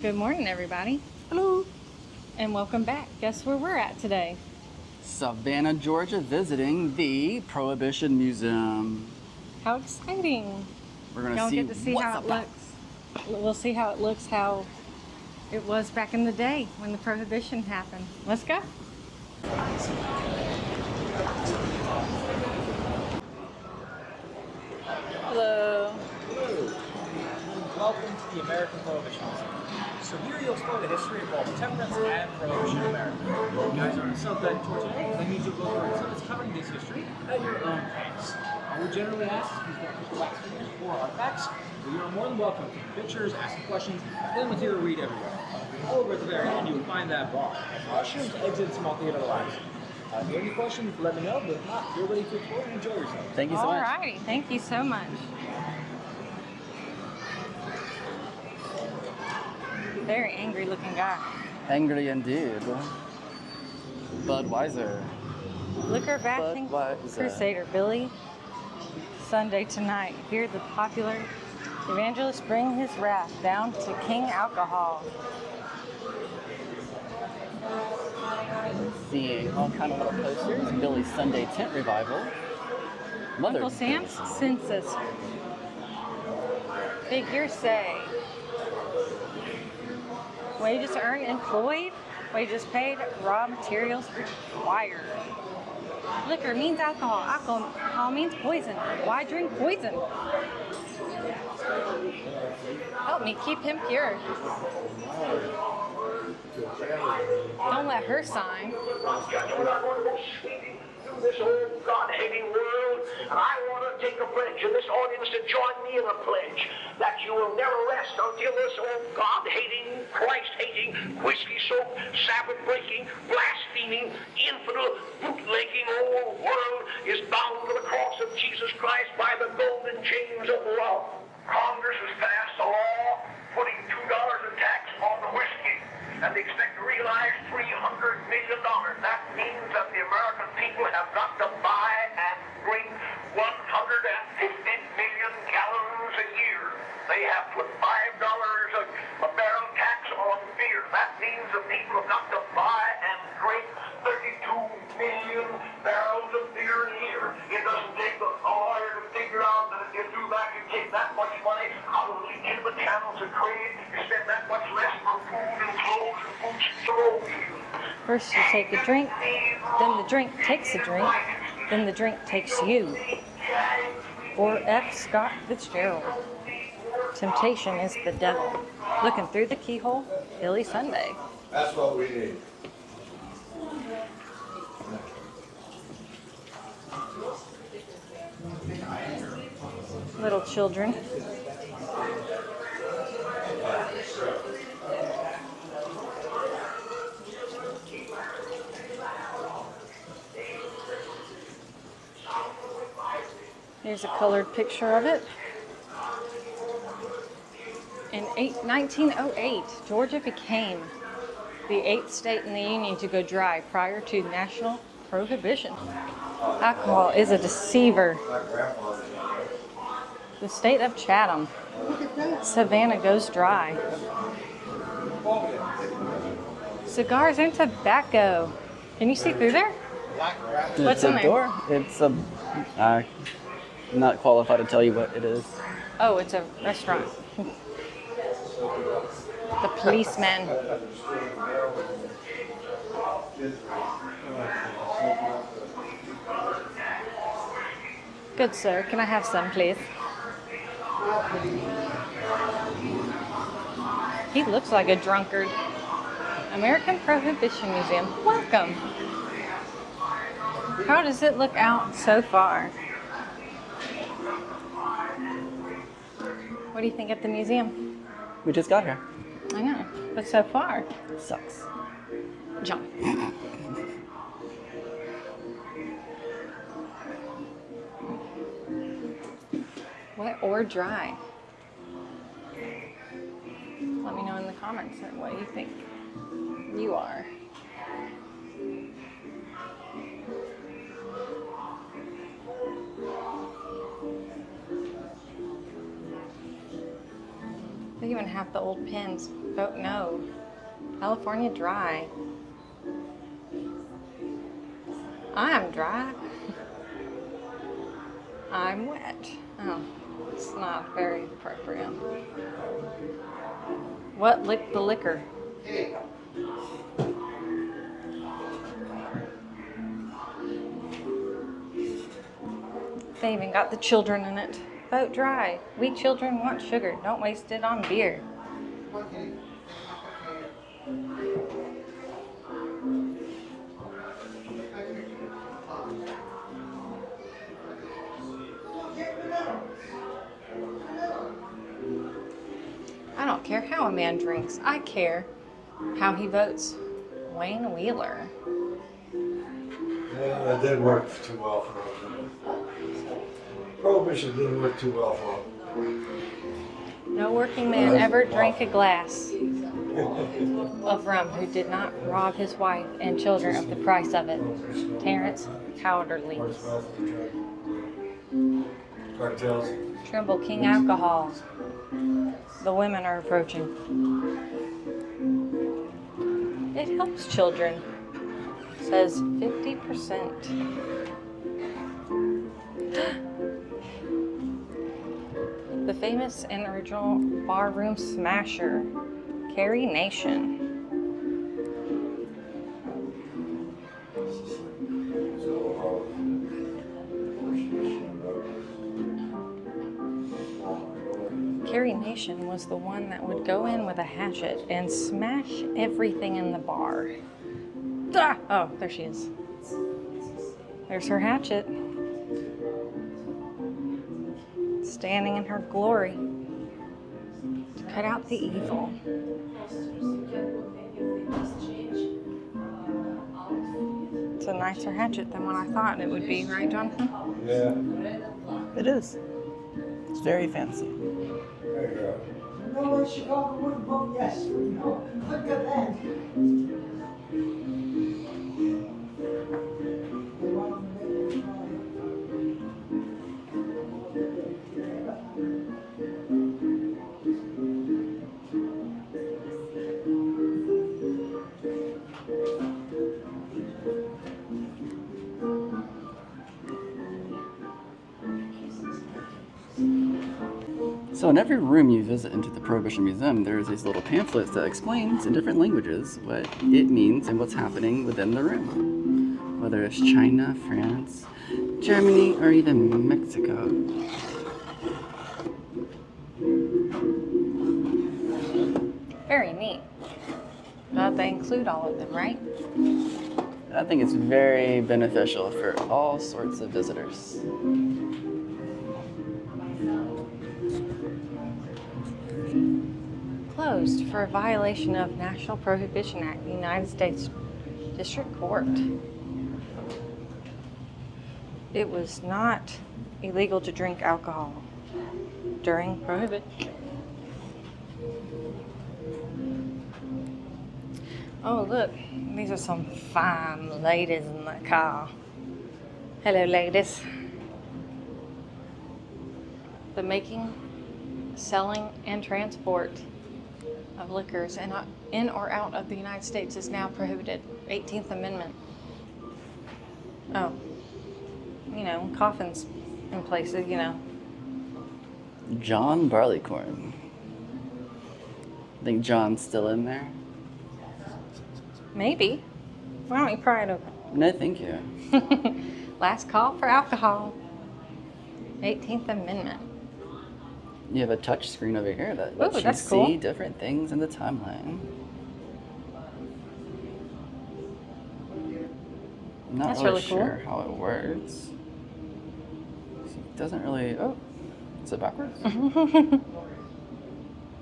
Good morning, everybody, Hello. and welcome back. Guess where we're at today? Savannah, Georgia, visiting the Prohibition Museum. How exciting! We're gonna Y'all see get to see what's how it about. looks. We'll see how it looks, how it was back in the day when the Prohibition happened. Let's go. Hello. Hello, and welcome to the American Prohibition Museum. So here you'll explore the history of both temperance and prohibition in America. You guys are on a Savannah tour today, that means you'll go through exhibits covering this history at your own pace. We generally ask if you've got crystal wax figures or artifacts, but you are more than welcome to take pictures, ask some questions, play material read everywhere. Over at the very end, you'll find that bar. Mushrooms, exit, small theater lines. If you have any questions, let me know, but if not, you're ready to explore and enjoy yourself. Thank you so much. Alrighty, thank you so much. Very angry looking guy. Angry indeed. Budweiser. Liquor bashing Budweiser. crusader Billy. Sunday tonight. Hear the popular evangelist bring his wrath down to King Alcohol. Seeing all kind of little posters. Billy's Sunday Tent Revival. Mother Uncle Sam's census. Figure say. Wages earned employed. Wages paid. Raw materials required. Liquor means alcohol. Alcohol means poison. Why drink poison? Help me keep him pure. Don't let her sign. This old God-hating world, and I want to take a pledge in this audience to join me in a pledge that you will never rest until this old God-hating, Christ-hating, whiskey-soaked, Sabbath-breaking, blaspheming, infidel, bootlegging old world is bound to the cross of Jesus Christ by the golden chains of love. Congress has passed a law putting $2 in tax on the whiskey, and they expect to realize $300 million. That means that the American people have got to buy and drink 150 million gallons a year. They have put $5 a barrel tax on beer. That means the people have got to buy and drink 32 million barrels of beer a year. It doesn't take a lawyer to figure out that if you do that, you take that much money out of legitimate channels of trade. You spend that much less for food and clothes and food security. First you take a drink, then the drink takes a drink, then the drink takes you. For F. Scott Fitzgerald. Temptation is the devil. Looking through the keyhole, Billy Sunday. That's what we need. Little children. Here's a colored picture of it. In 1908, Georgia became the 8th state in the Union to go dry prior to national prohibition. Alcohol is a deceiver. The state of Chatham. Savannah goes dry. Cigars and tobacco. Can you see through there? What's It's in a there? door. It's a. I'm not qualified to tell you what it is. Oh, it's a restaurant. The policeman. Good sir, can I have some, please? He looks like a drunkard. American Prohibition Museum. Welcome. How does it look out so far? What do you think of the museum? We just got here. I know, but so far, Sucks. John. Wet or dry? Let me know in the comments what you think you are. They even have the old pins, Oh, no. California dry. I'm dry. I'm wet. Oh, it's not very appropriate. What licked the liquor? They even got the children in it. Vote dry. We children want sugar. Don't waste it on beer. I don't care how a man drinks. I care how he votes. Wayne Wheeler. Yeah, that didn't work too well for him. Prohibition didn't work too well for him. No working man ever drank a glass of rum who did not rob his wife and children of the price of it. Terrence Powderly. Cartels. Trimble King Alcohol. The women are approaching. It helps children, says 50%. The famous and original barroom smasher, Carrie Nation. Carrie Nation was the one that would go in with a hatchet and smash everything in the bar. Ah! Oh, there she is. There's her hatchet. Standing in her glory to cut out the evil. It's a nicer hatchet than what I thought it would be, right, Jonathan? Yeah. It is. It's very fancy. There you go. No one in Chicago wouldn't vote yes. Look at that. So in every room you visit into the Prohibition Museum, there's these little pamphlets that explains in different languages what it means and what's happening within the room. Whether it's China, France, Germany, or even Mexico. Very neat. They include all of them, right? I think it's very beneficial for all sorts of visitors. Closed for a violation of National Prohibition Act, United States District Court. It was not illegal to drink alcohol during Prohibition. Oh, look, these are some fine ladies in the car. Hello, ladies. The making, selling, and transport of liquors in or out of the United States is now prohibited. 18th Amendment. Oh, you know, coffins in places, you know. John Barleycorn. I think John's still in there. Maybe. Why don't you pry it open? No, thank you. Last call for alcohol. 18th Amendment. You have a touch screen over here that lets you that's see cool. different things in the timeline. I'm not That's really really cool. sure how it works. It doesn't really. Oh, is it backwards?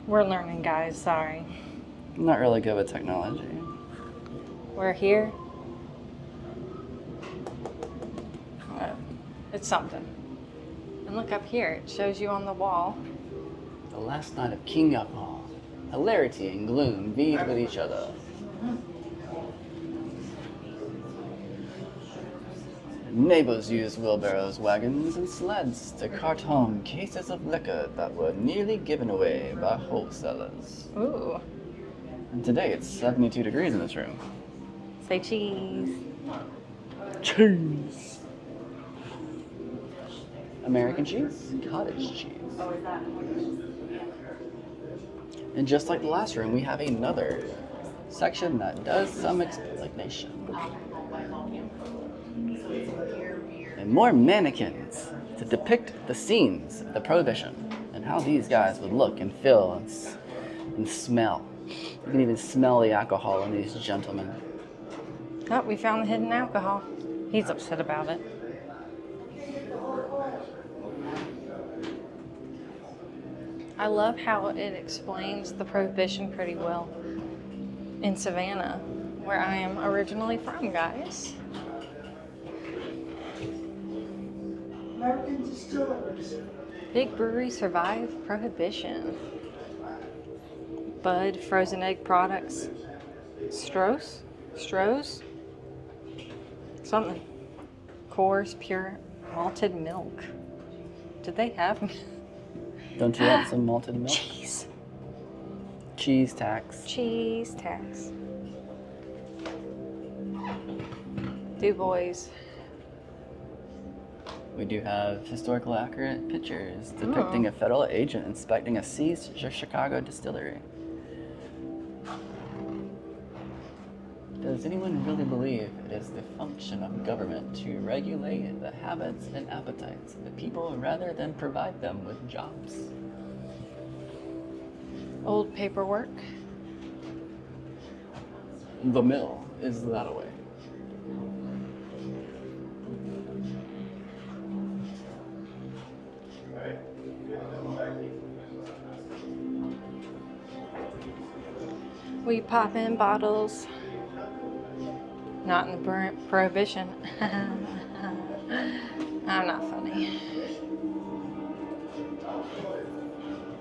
We're learning, guys. Sorry. I'm not really good with technology. We're here. It's something. And look up here. It shows you on the wall. The last night of King Alcohol. Hilarity and gloom vied with each other. Neighbors used wheelbarrows, wagons, and sleds to cart home cases of liquor that were nearly given away by wholesalers. Ooh. And today it's 72 degrees in this room. Say cheese. Cheese. American cheese, cottage cheese. Oh, is that? And just like the last room, we have another section that does some explanation. And more mannequins to depict the scenes of the Prohibition and how these guys would look and feel and smell. You can even smell the alcohol in these gentlemen. Oh, we found the hidden alcohol. He's upset about it. I love how it explains the Prohibition pretty well in Savannah, where I am originally from, guys. American distillers. Big brewery survived Prohibition. Bud, frozen egg products. Stroh's? Something. Coors Pure Malted Milk. Did they have Don't you want some malted milk? cheese? Cheese tax. Cheese tax. Du Bois. We do have historical accurate pictures depicting a federal agent inspecting a seized Chicago distillery. Does anyone really believe it is the function of government to regulate the habits and appetites of the people rather than provide them with jobs? Old paperwork. The mill is that away. We pop in bottles. Not in the Prohibition. I'm not funny.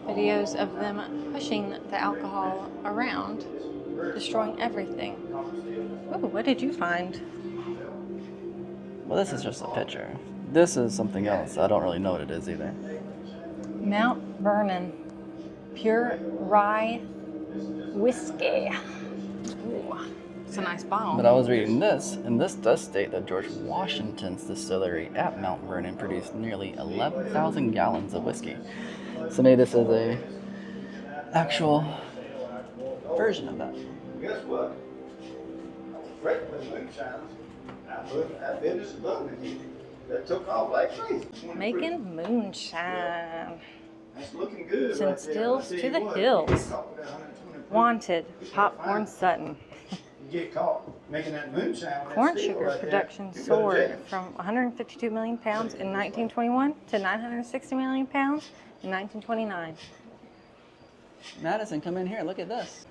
Videos of them pushing the alcohol around, destroying everything. Ooh, what did you find? Well, this is just a picture. This is something else. I don't really know what it is either. Mount Vernon Pure Rye Whiskey. Ooh, it's a nice bottle. But I was reading this, and this does state that George Washington's distillery at Mount Vernon produced nearly 11,000 gallons of whiskey. So maybe this is a actual version of that. Guess what? Great with moonshiners. That business is booming here. That took off like crazy. Making moonshine. That's looking good. Send right there. stills I'll tell to you the what, hills. You get caught with that 120 proof, Wanted, Popcorn Sutton. You get caught making that moonshine with that Corn steel sugar right there, production you go to soared jail. from 152 million pounds in 1921 to 960 million pounds in 1929. Madison, come in here. Look at this.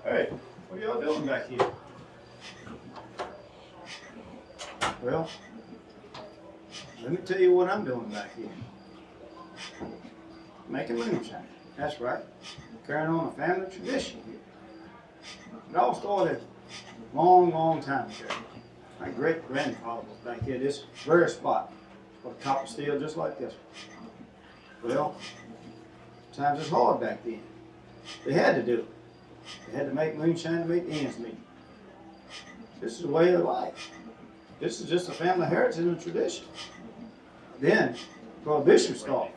Hey, what are y'all doing back here? Well, let me tell you what I'm doing back here. Making moonshine. That's right. Carrying on a family tradition here. It all started a long, long time ago. My great-grandfather was back here, this very spot, with a copper steel just like this one. Well, times was hard back then. They had to do it. They had to make moonshine to make ends meet. This is the way of life. This is just a family heritage and a tradition. Then, Prohibition started.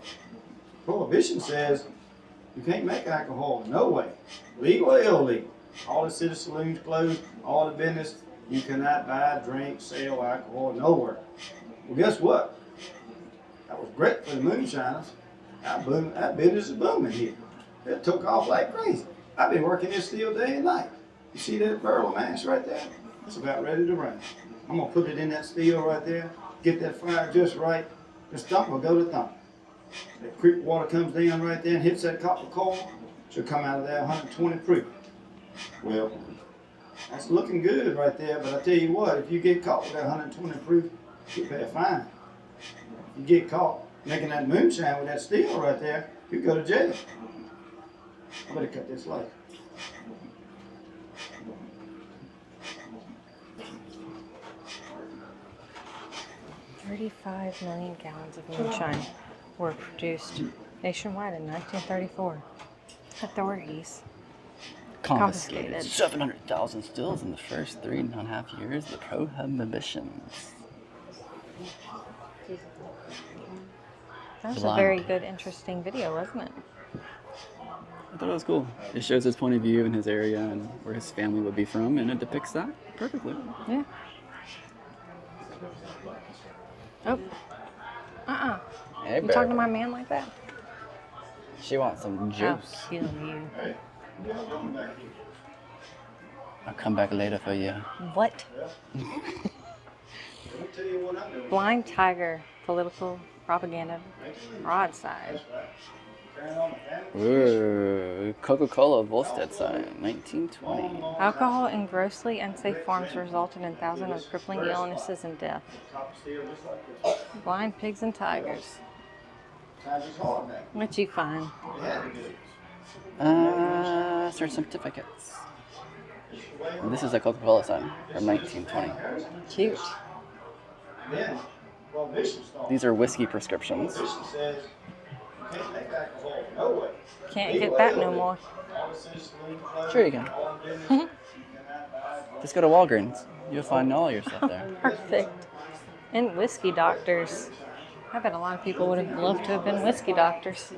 Prohibition says you can't make alcohol no way, legal or illegal. All the city saloons closed, all the business, you cannot buy, drink, sell alcohol nowhere. Well, guess what? That was great for the moonshiners. That business is booming here. It took off like crazy. I've been working this steel day and night. You see that barrel of mash right there? It's about ready to run. I'm gonna put it in that steel right there, get that fire just right. This thump will go to thump. That creek water comes down right there and hits that copper coil. She'll come out of there 120 proof. Well, that's looking good right there, but I tell you what, if you get caught with that 120 proof, you pay a fine. If you get caught making that moonshine with that steel right there, you go to jail. I better cut this light. $35 million gallons of moonshine were produced nationwide in 1934. Authorities Confiscated 700,000 stills in the first 3.5 years of the Prohibitions. That was a Blind. very good, interesting video, wasn't it? I thought it was cool. It shows his point of view in his area and where his family would be from, and it depicts that perfectly. Yeah. Oh. Hey, You babe. talking to my man like that? She wants some I'll juice. kill you. I'll come back later for you. What? Blind Tiger, political propaganda, broadside. Ooh, Coca-Cola Volstead sign, 1920. Alcohol in grossly unsafe farms resulted in thousands of crippling illnesses and death. Blind pigs and tigers. What you find? Certificates. This is a Coca-Cola sign from 1920. Cute. These are whiskey prescriptions. Can't get that no more. Sure you can. Just go to Walgreens. You'll find all your stuff there. Perfect. And whiskey doctors. I bet a lot of people would have loved to have been whiskey doctors.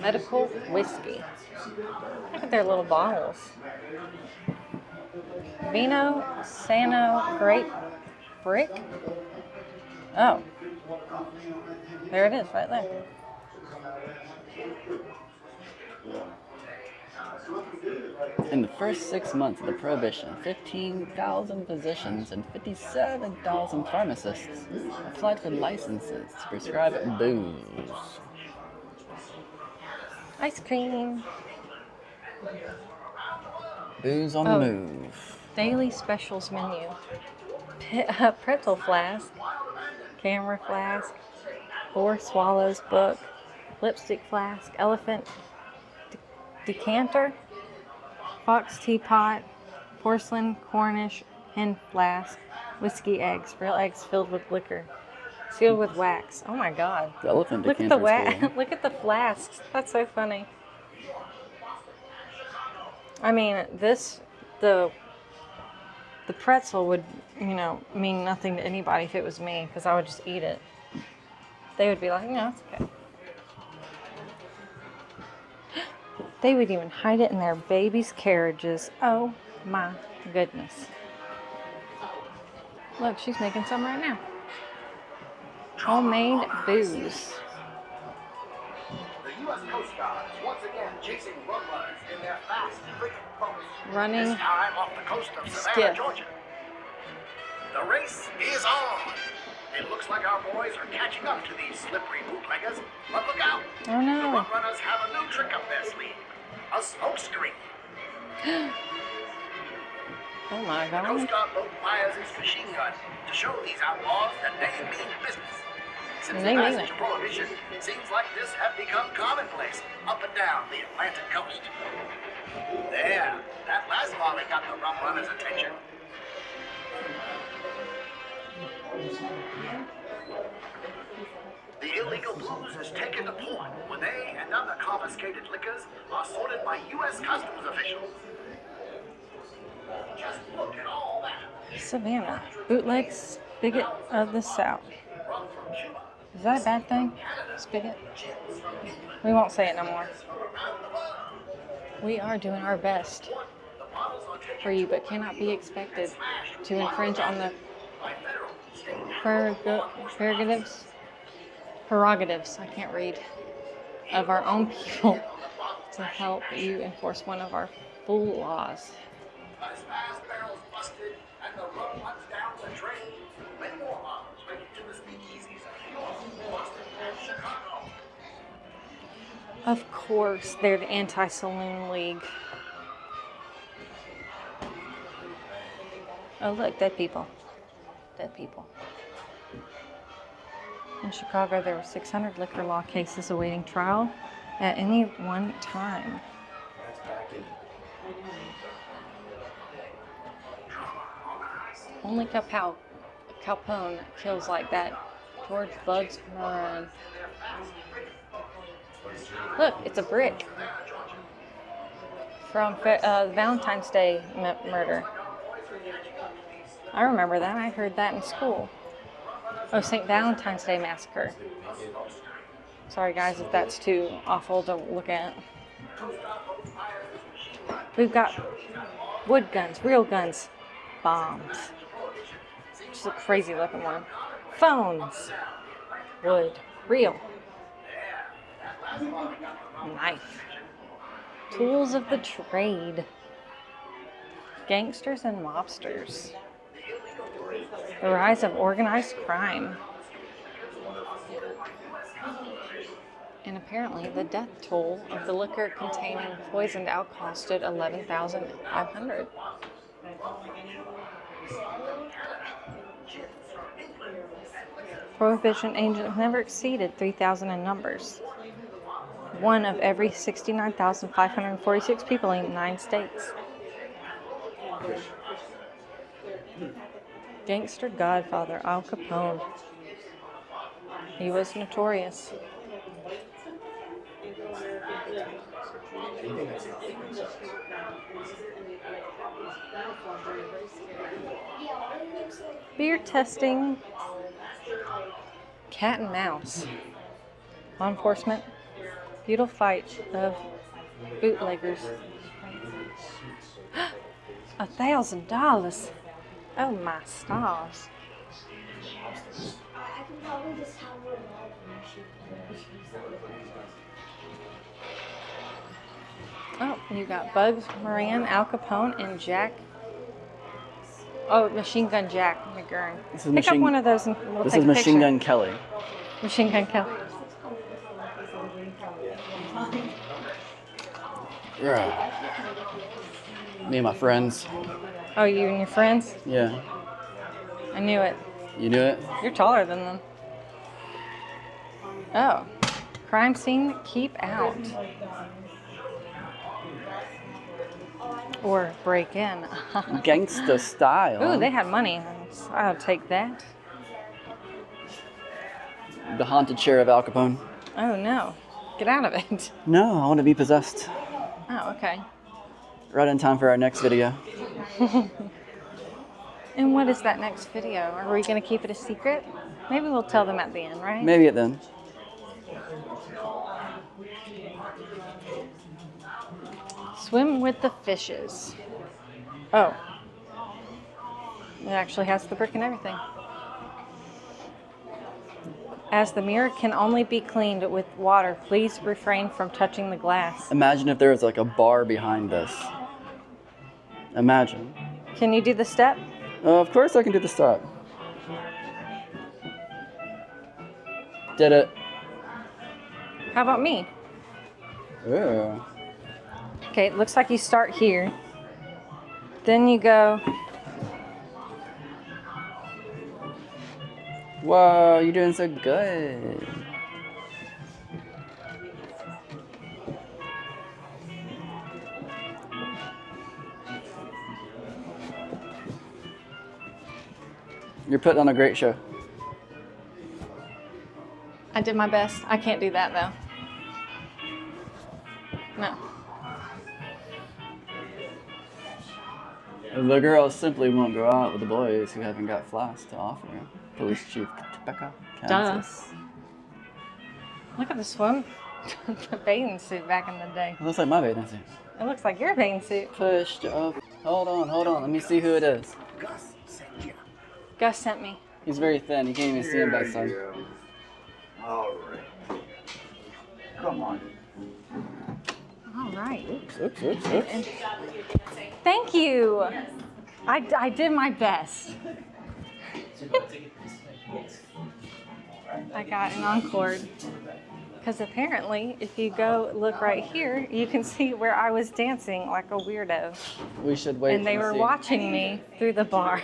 Medical whiskey. Look at their little bottles. Vino Sano Grape Brick. Oh. There it is, right there. In the first 6 months of the Prohibition, 15,000 physicians and 57,000 pharmacists applied for licenses to prescribe booze. Ice cream. Booze on the move. Daily specials menu. Pretzel flask. Camera flask. 4 Swallows book. Lipstick flask. Elephant decanter. Fox teapot. Porcelain Cornish hen flask. Whiskey eggs. Real eggs filled with liquor. Sealed with wax. Oh my god. The elephant Look at decanter the is cool. Look at the flasks. That's so funny. I mean, the pretzel would, mean nothing to anybody if it was me, because I would just eat it. They would be like, no, it's okay. They would even hide it in their babies' carriages. Oh my goodness. Look, she's making some right now. Homemade booze. The U.S. Coast Guard is once again chasing rum runners in their fast frigate boats. Running This time off the coast of Savannah, stiff. Georgia. The race is on. It looks like our boys are catching up to these slippery bootleggers. But look out. Oh The no. rum runners have a new trick up their sleeve. A smoke screen. Oh my The Coast god. Guard boat fires its machine gun to show these outlaws that they mean business. Since They the mean passage it. of Prohibition, seems like this have become commonplace up and down the Atlantic coast. There, that last volley got the rum runners' attention. The illegal booze is taken to port, where they and other confiscated liquors are sorted by U.S. Customs officials. Just look at all that. Savannah. Bootleg spigot of the South. Rum from Cuba. Is that a bad thing? Spigot? We won't say it no more. We are doing our best for you, but cannot be expected to infringe on the prerogatives, I can't read, of our own people to help you enforce one of our full laws. As fast barrels busted and the rum runs down the drain, many more bottles make it to the speakeasies of New York, Boston, and Chicago. Of course, they're the Anti-Saloon League. Oh, look, dead people. Dead people. In Chicago, there were 600 liquor law cases awaiting trial at any one time. Only Capone kills like that. George Bugs Moran. Look, it's a brick from Valentine's Day murder. I remember that. I heard that in school. Oh, St. Valentine's Day Massacre. Sorry, guys, if that's too awful to look at. We've got wood guns, real guns, bombs. Just a crazy looking one. Phones, wood, real. Knife. Tools of the trade. Gangsters and mobsters. The rise of organized crime. And apparently the death toll of the liquor containing poisoned alcohol stood 11,500. Prohibition agents never exceeded 3,000 in numbers. One of every 69,546 people in 9 states. Gangster godfather Al Capone. He was notorious. Beer testing. Cat and mouse. Law enforcement. Beautiful fight of bootleggers. $1,000. Oh my stars. I can probably just have one. Oh, you got Bugs Moran, Al Capone, and Jack. Oh, Machine Gun Jack McGurn. Pick up one of those and we'll This take is a Machine picture. Gun Kelly. Machine Gun Kelly. Yeah. Me and my friends. Oh, you and your friends? Yeah. I knew it. You knew it? You're taller than them. Oh. Crime scene, keep out. Or break in. Gangsta style. Ooh, they had money. I'll take that. The haunted chair of Al Capone. Oh no. Get out of it. No, I want to be possessed. Oh, okay. Right in time for our next video. And what is that next video? Are we going to keep it a secret? Maybe we'll tell them at the end, right? Maybe it then. Swim with the fishes. Oh. It actually has the brick and everything. As the mirror can only be cleaned with water, please refrain from touching the glass. Imagine if there was like a bar behind this. Imagine. Can you do the step? Of course I can do the stop. Did it. How about me? Ooh. Okay, it looks like you start here. Then you go. Whoa, you're doing so good. You're putting on a great show. I did my best. I can't do that though. No. The girls simply won't go out with the boys who haven't got flasks to offer. Police Chief Topeka, Kansas. Look at the swim. The bathing suit back in the day. It looks like my bathing suit. It looks like your bathing suit. Pushed up. Hold on. Let me see who it is. Gus sent me. He's very thin. You can't even see him by sun. All right. Come on. All right. Oops. Thank you. I did my best. I got an encore. Because apparently, if you go look right here, you can see where I was dancing like a weirdo. We should wait. And they were see. watching me through the bar.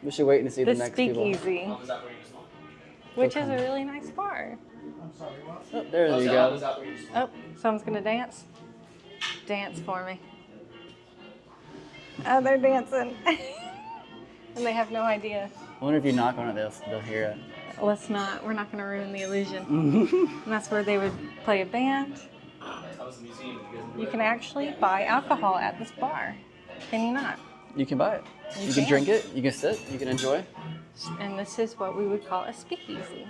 We should wait and see the The next people. speakeasy. Which is a really nice bar. Oh, there you go. Oh, someone's going to dance? Dance for me. Oh, they're dancing. And they have no idea. I wonder if you knock on it, they'll hear it. let's not. We're not going to ruin the illusion. And that's where they would play a band. You can actually buy alcohol at this bar. Can you not? You can buy it. You You can can. drink it. You can sit. You can enjoy. And this is what we would call a speakeasy.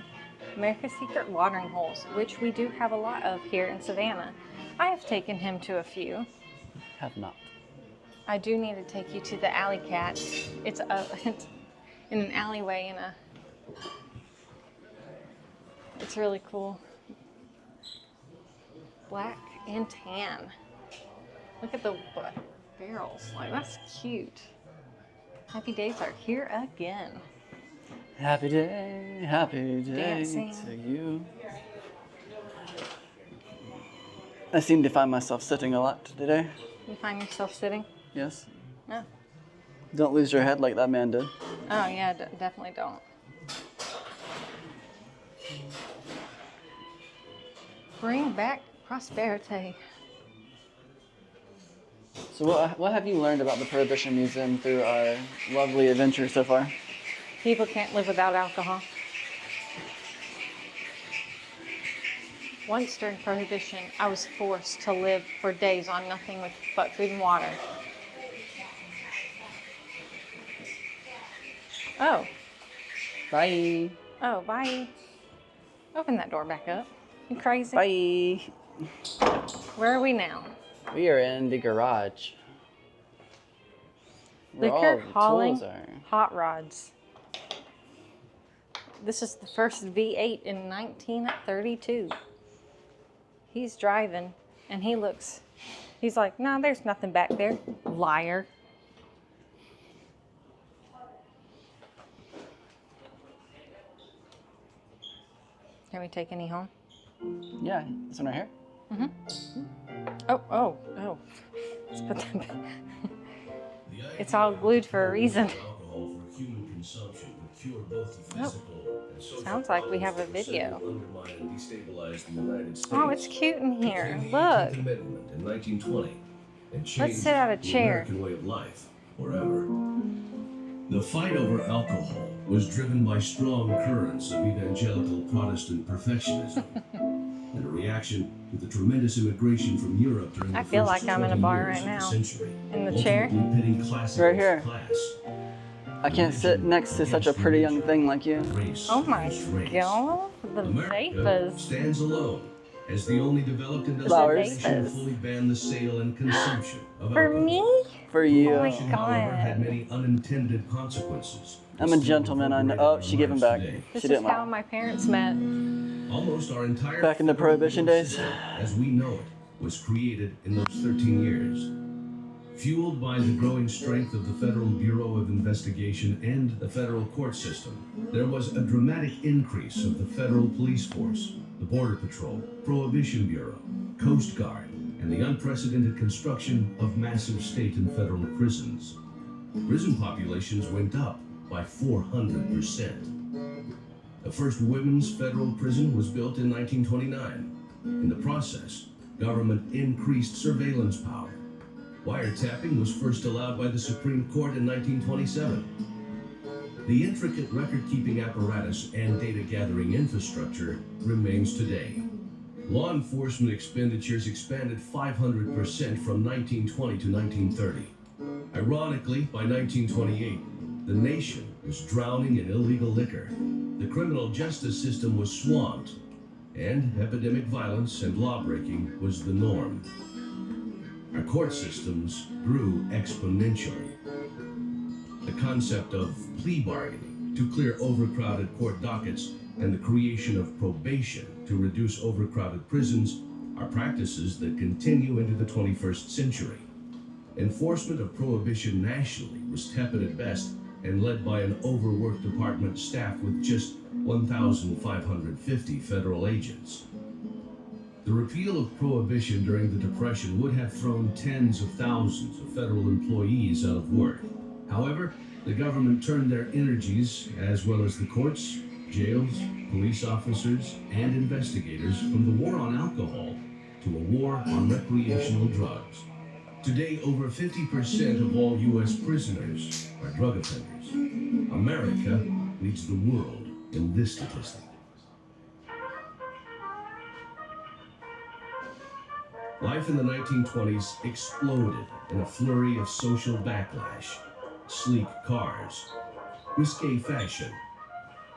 America's Secret Watering Holes, which we do have a lot of here in Savannah. I have taken him to a few. Have not. I do need to take you to the Alley Cat. It's in an alleyway it's really cool. Black and tan. Look at the barrels. Like, that's cute. Happy days are here again. Happy day Dancing. to you. I seem to find myself sitting a lot today. You find yourself sitting? Yes. Oh, Don't lose your head like that man did. oh yeah, definitely don't. Bring back prosperity. So what have you learned about the Prohibition Museum through our lovely adventure so far? People can't live without alcohol. Once during Prohibition, I was forced to live for days on nothing but food and water. Oh. Bye. Oh, bye. Open that door back up. You crazy? Bye. Where are we now? We are in the garage. Where all Liquor the hauling tools are. hot rods. This is the first V8 in 1932. He's driving, and he's like, no, there's nothing back there. Liar. Can we take any home? Yeah, this one right here. Oh. Let's put that back. It's all glued for a reason. Nope. Sounds like we have a video. Oh, it's cute in here. Look. Let's sit at a chair. The fight over alcohol was driven by strong currents of evangelical Protestant perfectionism and a reaction to the tremendous immigration from Europe during the I feel first like I'm in a 20 bar years right of the now. century, In the chair? ultimately pitting classical Right here. class. I can't sit next to such a pretty young thing like you. Race Oh my against race. god. The America vapors. stands alone as the only developed Flowers. industrial nation to fully ban the sale and consumption of For alcohol. me? For you. Oh my However, had god. many unintended consequences. I'm a gentleman. I know. Oh, she gave him back. Today. This She is didn't how like. my parents met. Almost our entire Back in the Prohibition days. as we know it, was created in those 13 years. Fueled by the growing strength of the Federal Bureau of Investigation and the federal court system, there was a dramatic increase of the federal police force, the Border Patrol, Prohibition Bureau, Coast Guard, and the unprecedented construction of massive state and federal prisons. Prison populations went up by 400%. The first women's federal prison was built in 1929. In the process, government increased surveillance power. Wiretapping was first allowed by the Supreme Court in 1927. The intricate record-keeping apparatus and data-gathering infrastructure remains today. Law enforcement expenditures expanded 500% from 1920 to 1930. Ironically, by 1928, the nation was drowning in illegal liquor. The criminal justice system was swamped, and epidemic violence and lawbreaking was the norm. Our court systems grew exponentially. The concept of plea bargaining to clear overcrowded court dockets and the creation of probation to reduce overcrowded prisons are practices that continue into the 21st century. Enforcement of prohibition nationally was tepid at best and led by an overworked department staffed with just 1,550 federal agents. The repeal of prohibition during the Depression would have thrown tens of thousands of federal employees out of work. However, the government turned their energies, as well as the courts, jails, police officers, and investigators, from the war on alcohol to a war on recreational drugs. Today, over 50% of all U.S. prisoners are drug offenders. America leads the world in this statistic. Life in the 1920s exploded in a flurry of social backlash. Sleek cars, risque fashion,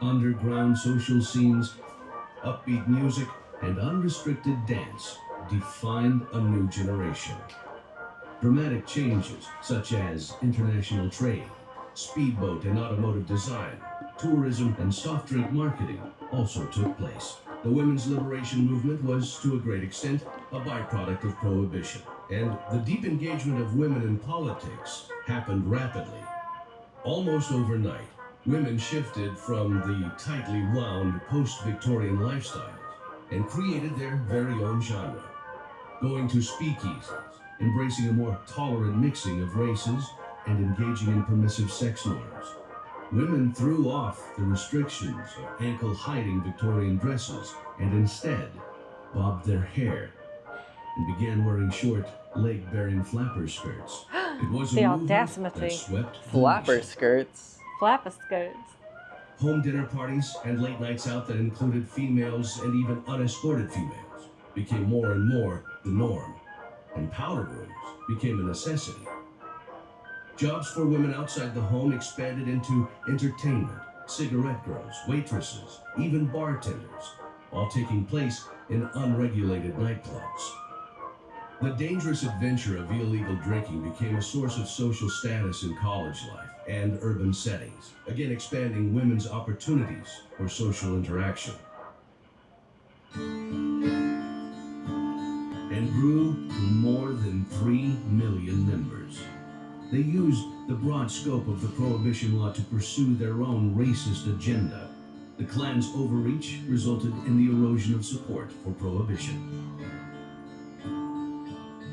underground social scenes, upbeat music, and unrestricted dance defined a new generation. Dramatic changes such as international trade, speedboat and automotive design, tourism, and soft drink marketing also took place. The women's liberation movement was, to a great extent, a byproduct of Prohibition, and the deep engagement of women in politics happened rapidly. Almost overnight, women shifted from the tightly wound post-Victorian lifestyles and created their very own genre, going to speakeasies, embracing a more tolerant mixing of races, and engaging in permissive sex norms. Women threw off the restrictions of ankle-hiding Victorian dresses and instead bobbed their hair and began wearing short, leg-bearing flapper skirts. It was The a movement audacity. that swept the Flapper nation. skirts. Flapper-skirts. Home dinner parties and late nights out that included females and even unescorted females became more and more the norm, and powder rooms became a necessity. Jobs for women outside the home expanded into entertainment, cigarette girls, waitresses, even bartenders, all taking place in unregulated nightclubs. The dangerous adventure of illegal drinking became a source of social status in college life and urban settings, again expanding women's opportunities for social interaction. And grew to more than 3 million members. They used the broad scope of the Prohibition law to pursue their own racist agenda. The Klan's overreach resulted in the erosion of support for Prohibition.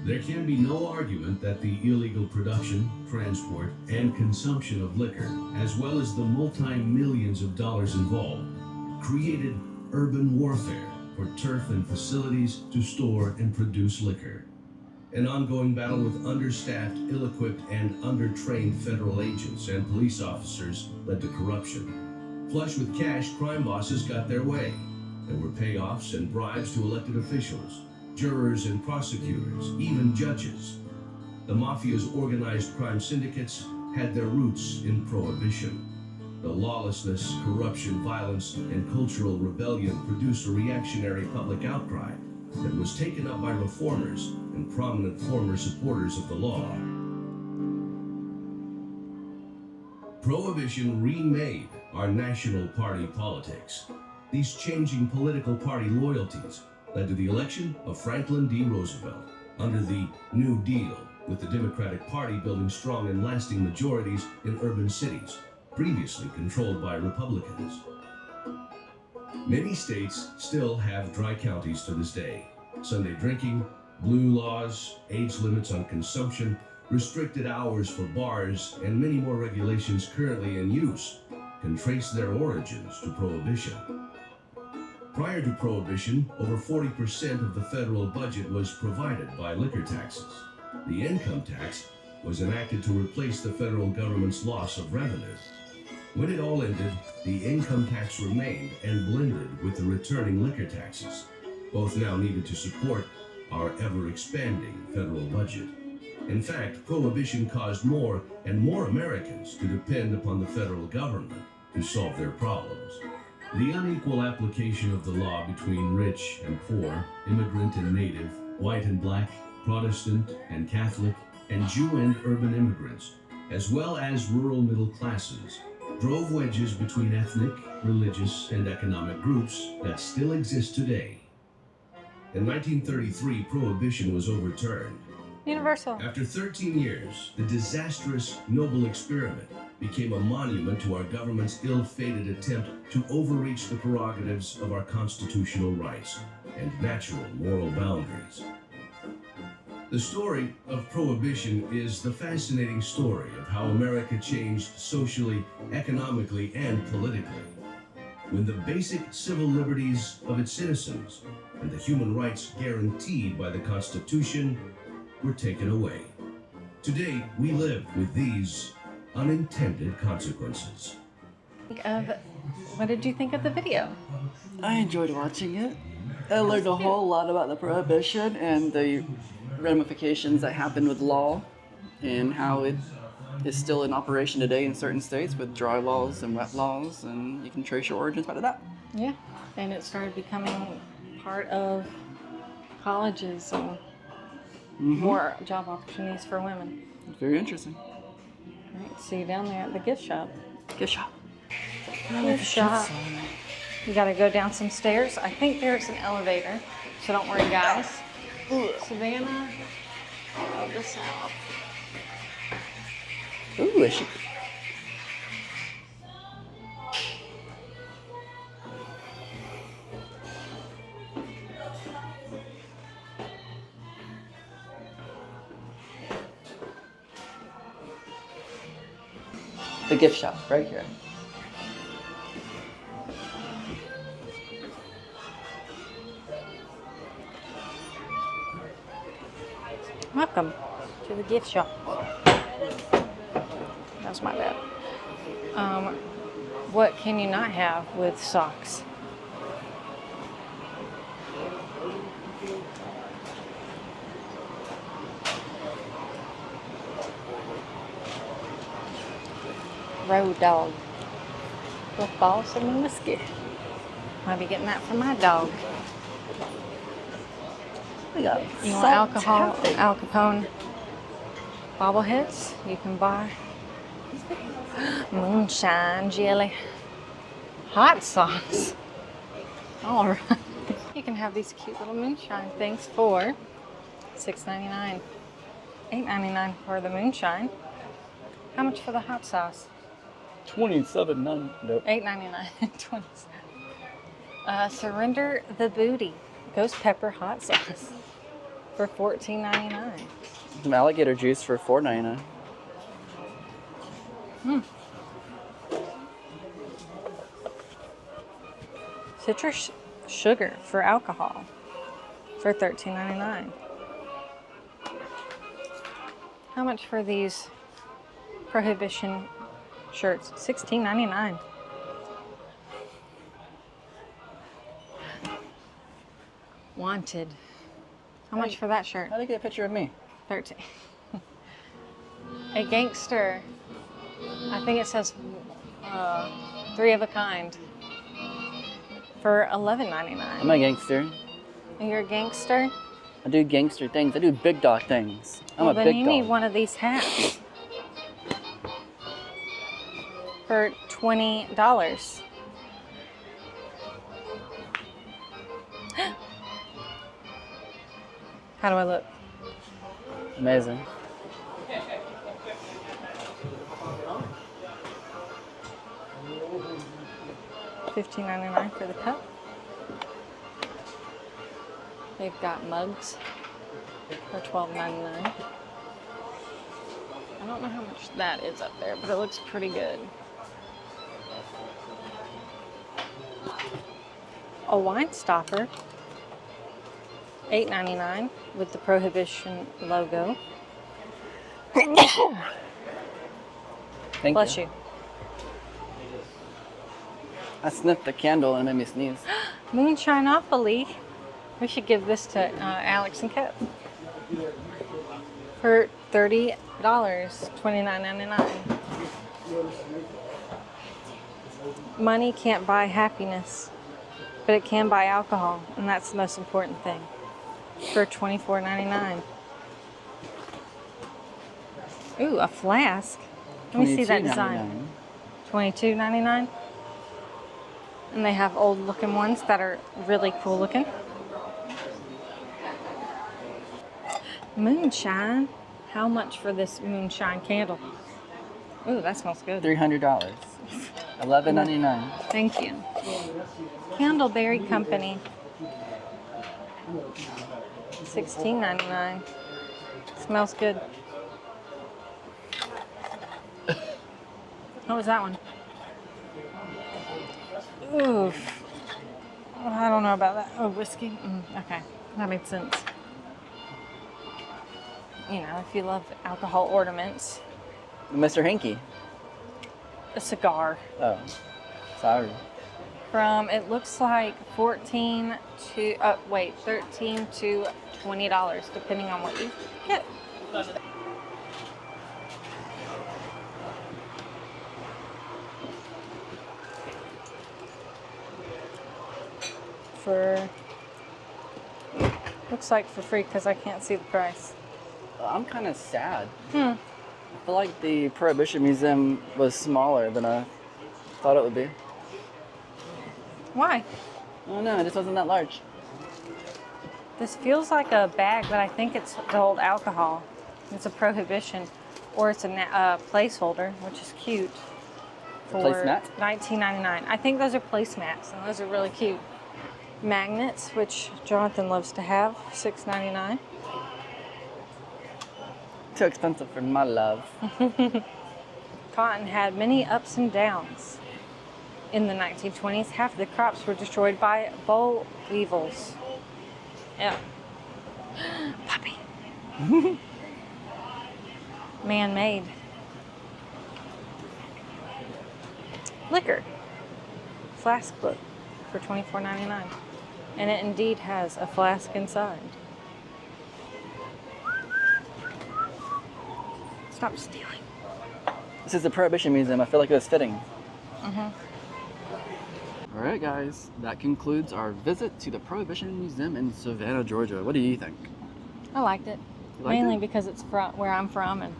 There can be no argument that the illegal production, transport, and consumption of liquor, as well as the multi-millions of dollars involved, created urban warfare for turf and facilities to store and produce liquor. An ongoing battle with understaffed, ill-equipped, and under-trained federal agents and police officers led to corruption. Flush with cash, crime bosses got their way. There were payoffs and bribes to elected officials, jurors and prosecutors, even judges. The mafia's organized crime syndicates had their roots in Prohibition. The lawlessness, corruption, violence, and cultural rebellion produced a reactionary public outcry that was taken up by reformers and prominent former supporters of the law. Prohibition remade our national party politics. These changing political party loyalties led to the election of Franklin D. Roosevelt under the New Deal, with the Democratic Party building strong and lasting majorities in urban cities, previously controlled by Republicans. Many states still have dry counties to this day. Sunday drinking, blue laws, age limits on consumption, restricted hours for bars, and many more regulations currently in use can trace their origins to Prohibition. Prior to Prohibition, over 40% of the federal budget was provided by liquor taxes. The income tax was enacted to replace the federal government's loss of revenue. When it all ended, the income tax remained and blended with the returning liquor taxes, both now needed to support our ever-expanding federal budget. In fact, Prohibition caused more and more Americans to depend upon the federal government to solve their problems. The unequal application of the law between rich and poor, immigrant and native, white and black, Protestant and Catholic, and Jew and urban immigrants, as well as rural middle classes, drove wedges between ethnic, religious, and economic groups that still exist today. In 1933, Prohibition was overturned. Universal. After 13 years, the disastrous Noble Experiment became a monument to our government's ill-fated attempt to overreach the prerogatives of our constitutional rights and natural moral boundaries. The story of Prohibition is the fascinating story of how America changed socially, economically, and politically, when the basic civil liberties of its citizens and the human rights guaranteed by the Constitution were taken away. Today, we live with these unintended consequences. Think of what did you think of the video? I enjoyed watching it. I learned a whole lot about the prohibition and the ramifications that happened with law and how it is still in operation today in certain states with dry laws and wet laws, and you can trace your origins back to that. Yeah, and it started becoming part of colleges and more job opportunities for women. Very interesting. All right, see you down there at the gift shop. Gift shop. Gift shop. You gotta go down some stairs. I think there's an elevator, so don't worry, guys. Savannah of the South. Ooh, is she? The gift shop, right here. Welcome to the gift shop. That's my bad. What can you not have with socks? Road dog with balsam and whiskey. Might be getting that for my dog. We got You want alcohol, Al Capone bobbleheads? You can buy moonshine jelly, hot sauce. All right, you can have these cute little moonshine things for $6.99, $8.99 for the moonshine. How much for the hot sauce? $27.99. Nope. $8.99. 20. Surrender the booty. Ghost pepper hot sauce for $14.99. Some alligator juice for $4.99. Citrus sugar for alcohol for $13.99. How much for these prohibition shirts? $16.99. Wanted. How much for that shirt? How did I get a picture of me? 13. A gangster. I think it says 3 of a kind for $11.99. I'm a gangster. You're a gangster? I do gangster things. I do big dog things. I'm a Then big you dog. need one of these hats for $20. How do I look? Amazing. $15.99 for the cup. They've got mugs for $12.99. I don't know how much that is up there, but it looks pretty good. A wine stopper, $8.99 with the Prohibition logo. Thank Bless you. you. I sniffed the candle and it made me sneeze. Moonshine-opoly. We should give this to Alex and Kep for $30, $29.99. Money can't buy happiness, but it can buy alcohol, and that's the most important thing. For $24.99. Ooh, a flask. Let me see that design. $22.99. And they have old looking ones that are really cool looking. Moonshine. How much for this moonshine candle? Ooh, that smells good. $300. $11.99. Thank you. Candleberry Company. $16.99. Smells good. What was that one? Oof. I don't know about that. Oh, whiskey? Okay, that makes sense. You know, if you love alcohol ornaments. Mr. Hanky. A cigar. Oh, sorry. from, it looks like $13 to $20, depending on what you get. For, looks like for free because I can't see the price. I'm kind of sad. Hmm. I feel like the Prohibition Museum was smaller than I thought it would be. Why? I don't know, it just wasn't that large. This feels like a bag, but I think it's to hold alcohol. It's a Prohibition, or it's a placeholder, which is cute. For Placemat? $19.99. I think those are placemats, and those are really cute. Magnets, which Jonathan loves to have, $6.99. Too expensive for my love. Cotton had many ups and downs. In the 1920s, half of the crops were destroyed by boll weevils. Yeah. Puppy. Man-made. Liquor. Flask book for $24.99. And it indeed has a flask inside. Stop stealing. This is the Prohibition Museum. I feel like it was fitting. Mm-hmm. All right, guys. That concludes our visit to the Prohibition Museum in Savannah, Georgia. What do you think? I liked it. You liked Mainly it? because it's from where I'm from, and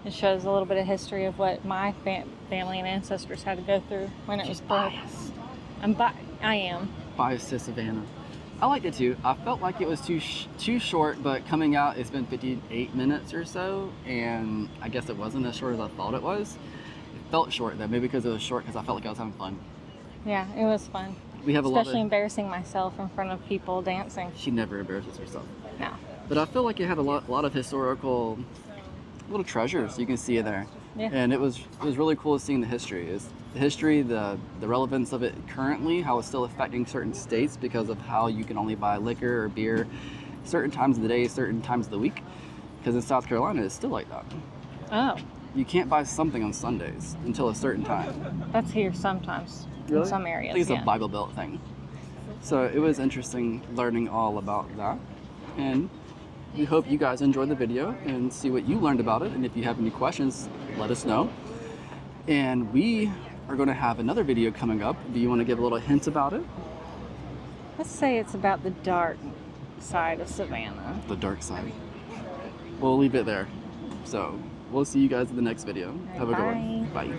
it shows a little bit of history of what my family and ancestors had to go through when it was biased. I am. Biased to Savannah. I liked it too. I felt like it was too short, but coming out, it's been 58 minutes or so, and I guess it wasn't as short as I thought it was. It felt short though, maybe because it was short because I felt like I was having fun. Yeah, it was fun. We have Especially embarrassing myself in front of people dancing. She never embarrasses herself. No. But I feel like it had a lot of historical little treasures you can see in there. Yeah. And it was really cool seeing the history. The relevance of it currently, how it's still affecting certain states because of how you can only buy liquor or beer certain times of the day, certain times of the week. Because in South Carolina, it's still like that. Oh, You can't buy something on Sundays until a certain time. that's here sometimes. In some areas, I think it's yeah. a Bible Belt thing. So it was interesting learning all about that. And we hope you guys enjoyed the video and see what you learned about it. And if you have any questions, let us know. And we are going to have another video coming up. Do you want to give a little hint about it? Let's say it's about the dark side of Savannah. The dark side. We'll leave it there. So we'll see you guys in the next video. Have a good one. Bye.